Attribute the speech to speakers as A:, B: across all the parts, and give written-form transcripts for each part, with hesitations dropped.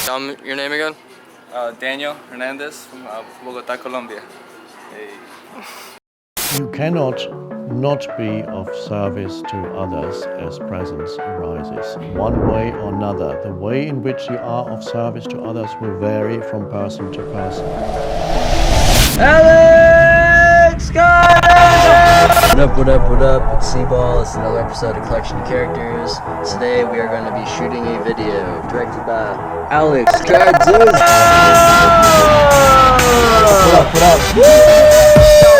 A: Tell me your name again?
B: Daniel Hernandez from Bogota, Colombia. Hey.
C: You cannot not be of service to others as presence arises. One way or another, the way in which you are of service to others will vary from person to person.
D: Alex, What up? It's Cball. It's another episode of Collection of Characters. Today we are going to be shooting a video directed by Alex Carduz. What up?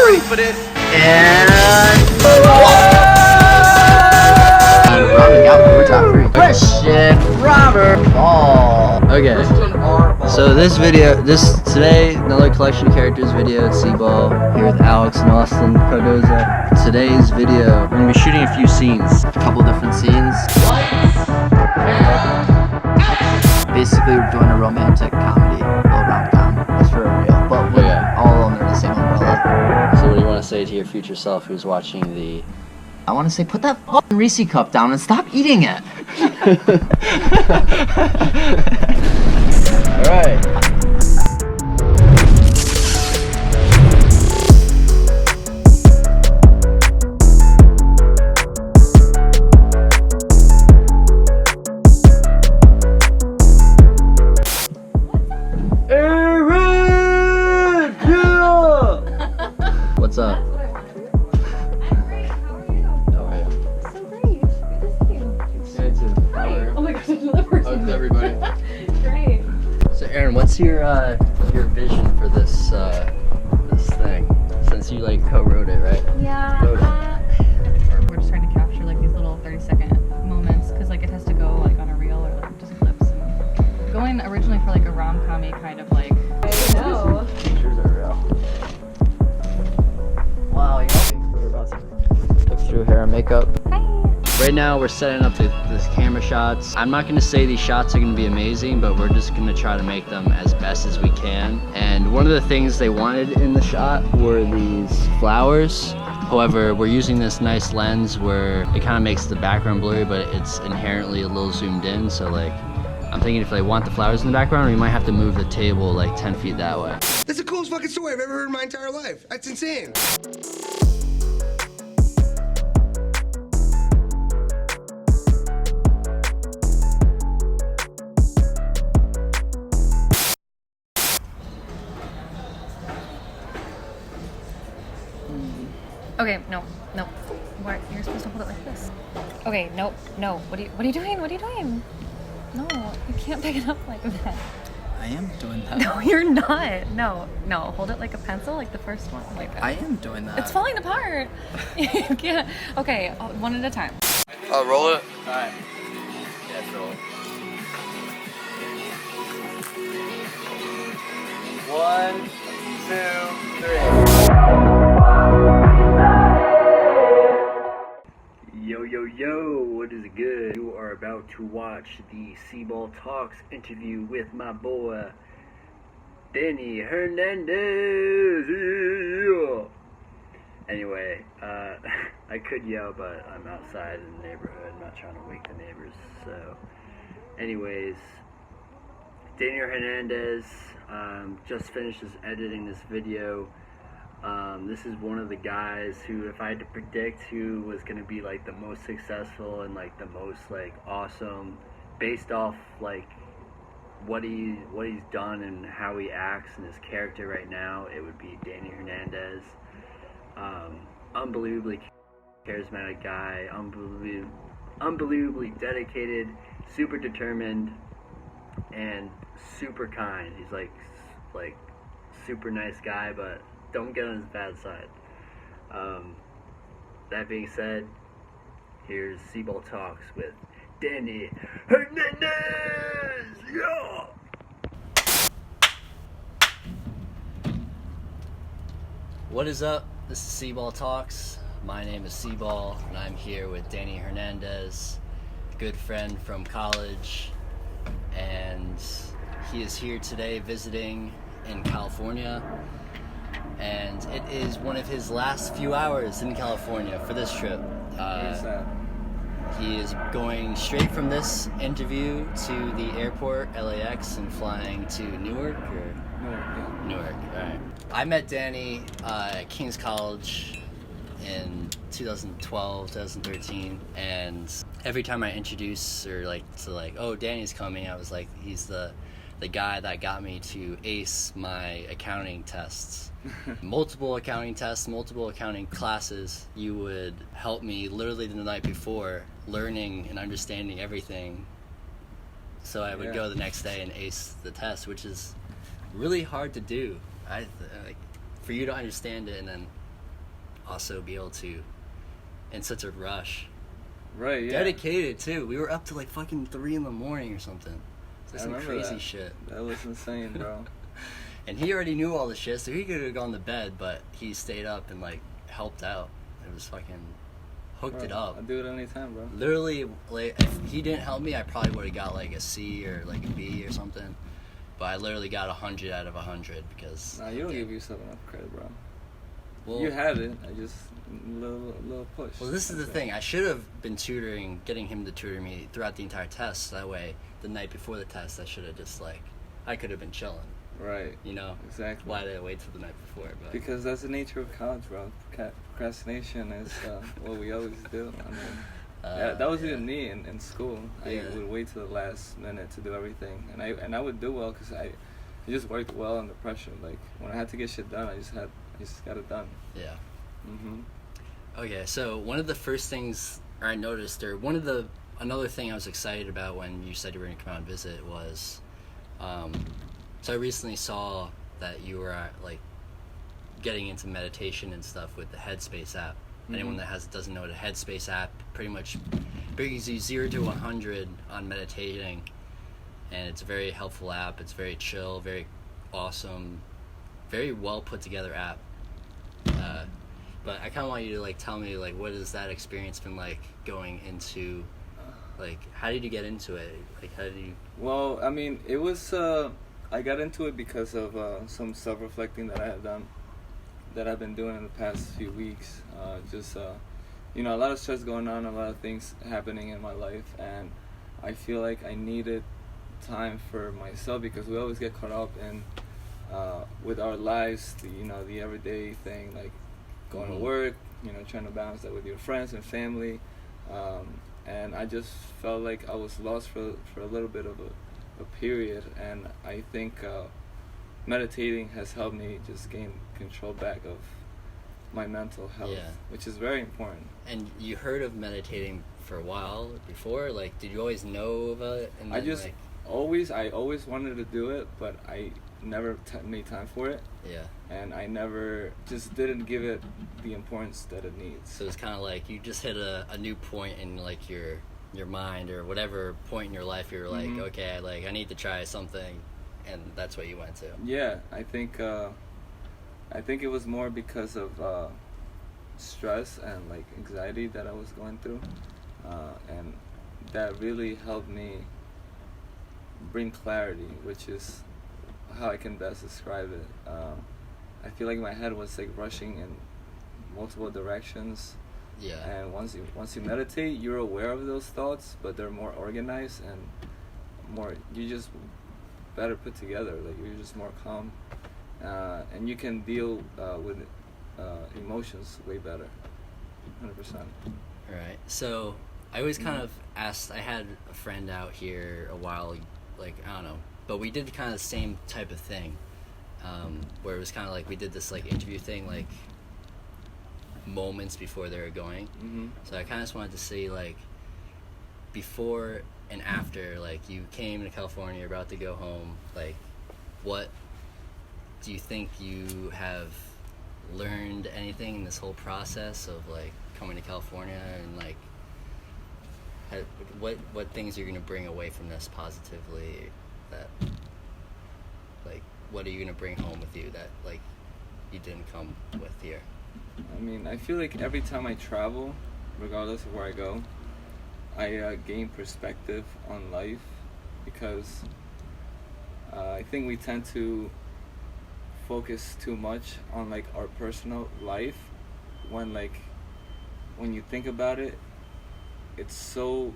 B: Ready for this?
D: And rounding out the top three, Christian Robert Ball. Okay, so today, another Collection of Characters video at Cball, here with Alex and Austin Cardoza. Today's video, we're going to be shooting a few scenes, a couple different scenes. Basically, we're doing a romantic comedy, a little rom-com, that's for real, but we're all under the same umbrella. So what do you want to say to your future self who's watching the... I want to say, put that fucking Reese cup down and stop eating it! Alright. Erin! Yeah! What's up? Everybody.
E: Great.
D: So Erin, what's your vision for this thing? Since you like co-wrote it, right?
E: Yeah. We're just trying to capture like these little 30-second moments because like it has to go like on a reel or like just clips. And going originally for like a rom-com-y kind of like. No.
D: Pictures are real. Wow, you know, we're about to look through hair and makeup.
E: Hi.
D: Right now we're setting up the camera shots. I'm not going to say these shots are going to be amazing, but we're just going to try to make them as best as we can. And one of the things they wanted in the shot were these flowers. However, we're using this nice lens where it kind of makes the background blurry, but it's inherently a little zoomed in. So like, I'm thinking if they want the flowers in the background, we might have to move the table like 10 feet that way.
F: That's the coolest fucking story I've ever heard in my entire life. That's insane.
E: Okay, no. What? You're supposed to hold it like this. Okay, no. What are you doing? No, you can't pick it up like that.
G: I am doing that.
E: No, you're not. No. Hold it like a pencil, like the first one, like that.
G: I am doing that.
E: It's falling apart. You can't. Okay, one at a time.
A: Roll it.
B: Alright. Yeah, roll it. 1, 2, 3.
D: Yo, what is good? You are about to watch the Cball Talks interview with my boy, Danny Hernandez. Yeah. Anyway, I could yell, but I'm outside in the neighborhood. I'm not trying to wake the neighbors. So, anyways, Danny Hernandez just finished editing this video. This is one of the guys who, if I had to predict who was going to be like the most successful and like the most like awesome based off like what he's done and how he acts and his character right now, it would be Danny Hernandez. Unbelievably charismatic guy, unbelievably dedicated, super determined, and super kind. He's like super nice guy, but don't get on his bad side. That being said, here's Cball Talks with Danny Hernandez. Yeah. What is up? This is Cball Talks. My name is Cball, and I'm here with Danny Hernandez, a good friend from college, and he is here today visiting in California. And it is one of his last few hours in California for this trip.
G: he is going straight from this interview to the airport, LAX, and flying to Newark or Newark. All right. I met Danny at King's College in 2012, 2013, and every time I introduce or oh, Danny's coming, I was like, he's the guy that got me to ace my accounting tests. Multiple accounting tests, multiple accounting classes. You would help me literally the night before, learning and understanding everything. So I would go the next day and ace the test, which is really hard to do. For you to understand it and then also be able to, in such a rush.
B: Right, yeah.
G: Dedicated, too. We were up to like fucking 3 a.m. or something. It's like some crazy shit.
B: That was insane, bro.
G: And he already knew all the shit, so he could have gone to bed, but he stayed up and like helped out. It was fucking hooked it up.
B: I'll do it anytime, bro.
G: Literally, like, if he didn't help me, I probably would have got like a C or like a B or something. But I literally got 100 out of 100 because.
B: Nah, you don't give yourself enough credit, bro.
G: Well,
B: you had it. I just little push.
G: Well, this is the thing. I should have been getting him to tutor me throughout the entire test. That way, the night before the test, I should have just I could have been chilling.
B: Right.
G: You know.
B: Exactly.
G: Why did I wait till the night before? But
B: because that's the nature of college, bro. Procrastination is what we always do. I mean, that was even me in school. I would wait till the last minute to do everything, and I would do well because I just worked well under pressure. Like when I had to get shit done, I just got it done.
G: Yeah.
B: Mhm.
G: Okay, so one of the first things I noticed, or another thing I was excited about when you said you were going to come out and visit was, so I recently saw that you were getting into meditation and stuff with the Headspace app. Mm-hmm. Anyone that doesn't know what a Headspace app pretty much brings you 0 to 100 on meditating, and it's a very helpful app. It's very chill, very awesome, very well put together app. But I kind of want you to tell me what has that experience been like going into, how did you get into it? How did you?
B: Well, I mean, it was I got into it because of some self-reflecting that I had done, that I've been doing in the past few weeks. A lot of stress going on, a lot of things happening in my life, and I feel like I needed time for myself because we always get caught up in with our lives, the everyday thing, going to work, trying to balance that with your friends and family, and I just felt like I was lost for a little bit of a period, and I think meditating has helped me just gain control back of my mental health, which is very important.
G: And you heard of meditating for a while before? Did you always know about it? And then,
B: I always wanted to do it, but I never made time for it.
G: Yeah.
B: And I never didn't give it the importance that it needs.
G: So it's kind of you just hit a new point in your mind or whatever point in your life. You're
B: Mm-hmm.
G: okay, I need to try something, and that's what you went to.
B: Yeah, I think it was more because of stress and anxiety that I was going through, and that really helped me bring clarity, which is how I can best describe it. I feel like my head was rushing in multiple directions.
G: Yeah.
B: And once you meditate, you're aware of those thoughts, but they're more organized and you just better put together. You're just more calm, and you can deal with emotions way better. 100%.
G: All right. So I always kind of asked. I had a friend out here a while, I don't know, but we did kind of the same type of thing, where it was kind of we did this interview thing moments before they were going.
B: Mm-hmm.
G: So I kind of just wanted to see before and after, you came to California, you're about to go home, what do you think you have learned anything in this whole process of coming to California, and what things you're going to bring away from this positively, that what are you going to bring home with you that you didn't come with here?
B: I mean, I feel like every time I travel, regardless of where I go, I gain perspective on life, because I think we tend to focus too much on our personal life when you think about it, it's so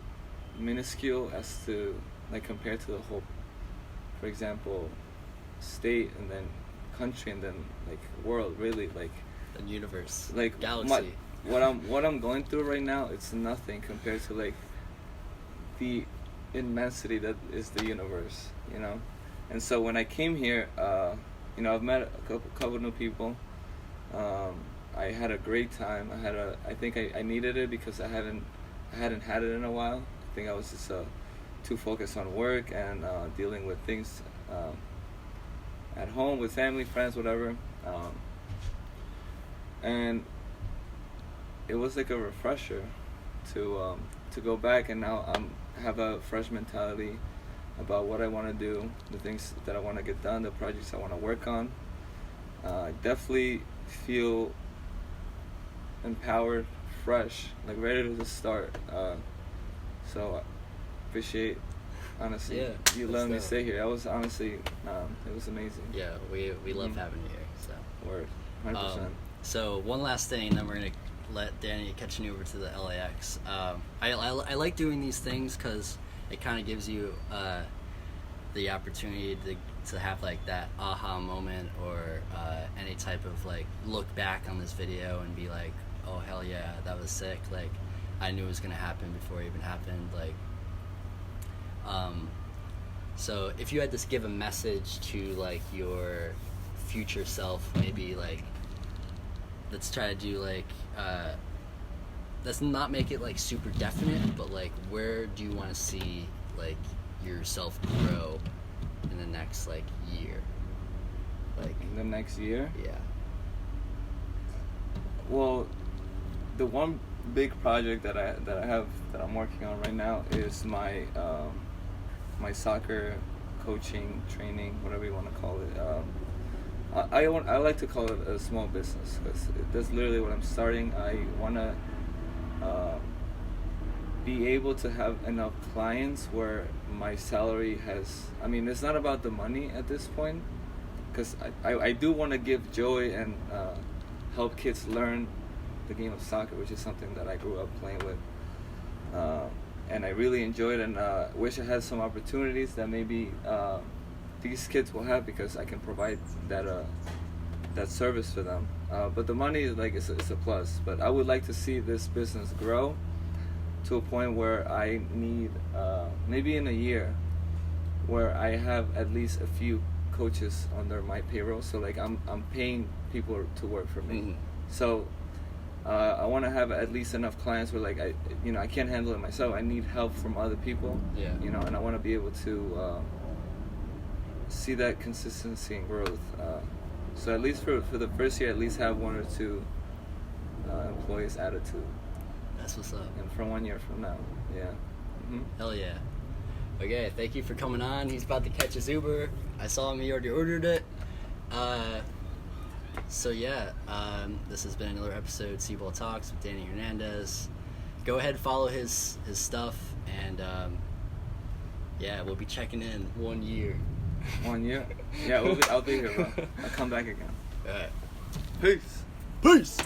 B: minuscule as to like compared to the whole, for example, state and then country and then like world, really, like
G: The universe,
B: like
G: galaxy.
B: what I'm going through right now, it's nothing compared to like the immensity that is the universe, you know. And so when I came here, you know, I've met a couple new people. I had a great time. I think I needed it because I hadn't had it in a while. I think I was just too focused on work and dealing with things at home with family, friends, whatever. And it was like a refresher to go back, and now have a fresh mentality about what I want to do, the things that I want to get done, the projects I want to work on. I definitely feel empowered, fresh, like ready to just start. So I appreciate, honestly, you letting me stay here. I was honestly, it was amazing.
G: Yeah, we love having you here. So.
B: Word, 100%.
G: So one last thing, then we're gonna let Danny catch you over to the LAX. I like doing these things because it kind of gives you the opportunity to have like that aha moment or any type of like look back on this video and be like, oh hell yeah, that was sick. Like I knew it was gonna happen before it even happened. Like, so if you had to give a message to like your future self, maybe like let's try to do like let's not make it like super definite, but like where do you want to see like yourself grow in the next like year? Like
B: in the next year?
G: Yeah.
B: Well, the one big project that I'm working on right now is my my soccer coaching, training, whatever you want to call it. I like to call it a small business because that's literally what I'm starting. I want to be able to have enough clients where my salary has, I mean, it's not about the money at this point, because I do want to give joy and help kids learn the game of soccer, which is something that I grew up playing with, and I really enjoyed it, and wish I had some opportunities that maybe these kids will have, because I can provide that service for them. But the money is like it's a plus. But I would like to see this business grow to a point where I need maybe in a year where I have at least a few coaches under my payroll. So like I'm paying people to work for me.
G: Mm-hmm.
B: So I want to have at least enough clients where like I can't handle it myself. I need help from other people.
G: Yeah.
B: And I want to be able to see that consistency and growth. So at least for the first year, at least have one or two employees added to.
G: That's what's up.
B: And from 1 year from now, yeah. Mm-hmm.
G: Hell yeah. Okay, thank you for coming on. He's about to catch his Uber. I saw him, he already ordered it. So yeah, this has been another episode of Cball Talks with Danny Hernandez. Go ahead, follow his stuff, and yeah, we'll be checking in 1 year.
B: 1 year? Yeah, I'll be here, bro. I'll come back again.
G: Alright.
B: Peace.
G: Peace!